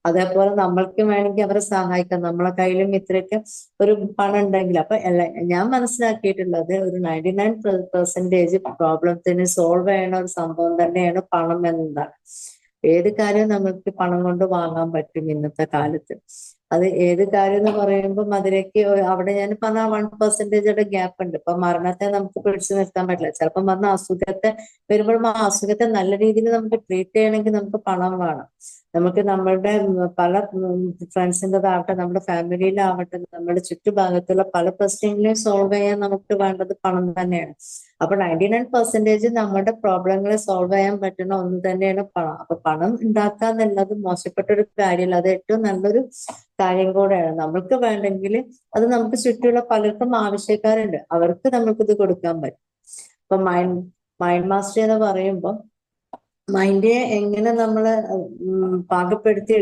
അതേപോലെ നമ്മൾക്ക് വേണമെങ്കിൽ അവരെ സഹായിക്കാം. നമ്മളെ കയ്യിലും ഇത്രയൊക്കെ ഒരു പണം ഉണ്ടെങ്കിൽ. അപ്പൊ ഞാൻ മനസ്സിലാക്കിയിട്ടുള്ളത് ഒരു 99% പ്രോബ്ലത്തിന് സോൾവ് ചെയ്യണ ഒരു സംഭവം തന്നെയാണ് പണം എന്നതാണ്. ഏത് കാര്യവും നമുക്ക് പണം കൊണ്ട് വാങ്ങാൻ പറ്റും ഇന്നത്തെ കാലത്ത്. അത് ഏത് കാര്യം എന്ന് പറയുമ്പം അതിലേക്ക് അവിടെ ഞാൻ പറഞ്ഞ 1% ഗ്യാപ്പ് ഉണ്ട്. ഇപ്പൊ മരണത്തെ നമുക്ക് പിടിച്ചു നിർത്താൻ പറ്റില്ല. ചിലപ്പം വന്ന അസുഖത്തെ വരുമ്പോഴും ആ അസുഖത്തെ നല്ല രീതിയിൽ നമുക്ക് ട്രീറ്റ് ചെയ്യണമെങ്കിൽ നമുക്ക് പണം വേണം. നമുക്ക് നമ്മളുടെ പല ഫ്രണ്ട്സിൻ്റെതാവട്ടെ, നമ്മുടെ ഫാമിലിയിലാവട്ടെ, നമ്മുടെ ചുറ്റുഭാഗത്തുള്ള പല പ്രശ്നങ്ങളെയും സോൾവ് ചെയ്യാൻ നമുക്ക് വേണ്ടത് പണം തന്നെയാണ്. അപ്പൊ 99% നമ്മുടെ പ്രോബ്ലങ്ങളെ സോൾവ് ചെയ്യാൻ പറ്റുന്ന ഒന്ന് തന്നെയാണ് പണം. അപ്പൊ പണം ഉണ്ടാക്കുക എന്നുള്ളത് മോശപ്പെട്ട ഒരു കാര്യമല്ല, അത് ഏറ്റവും നല്ലൊരു കാര്യം കൂടെയാണ്. നമ്മൾക്ക് വേണ്ടെങ്കിൽ അത് നമുക്ക് ചുറ്റുമുള്ള പലർക്കും ആവശ്യക്കാരുണ്ട്, അവർക്ക് നമുക്കിത് കൊടുക്കാൻ പറ്റും. ഇപ്പൊ മൈൻഡ് മാസ്റ്ററി എന്ന് പറയുമ്പോൾ മൈൻഡിനെ എങ്ങനെ നമ്മൾ പാകപ്പെടുത്തി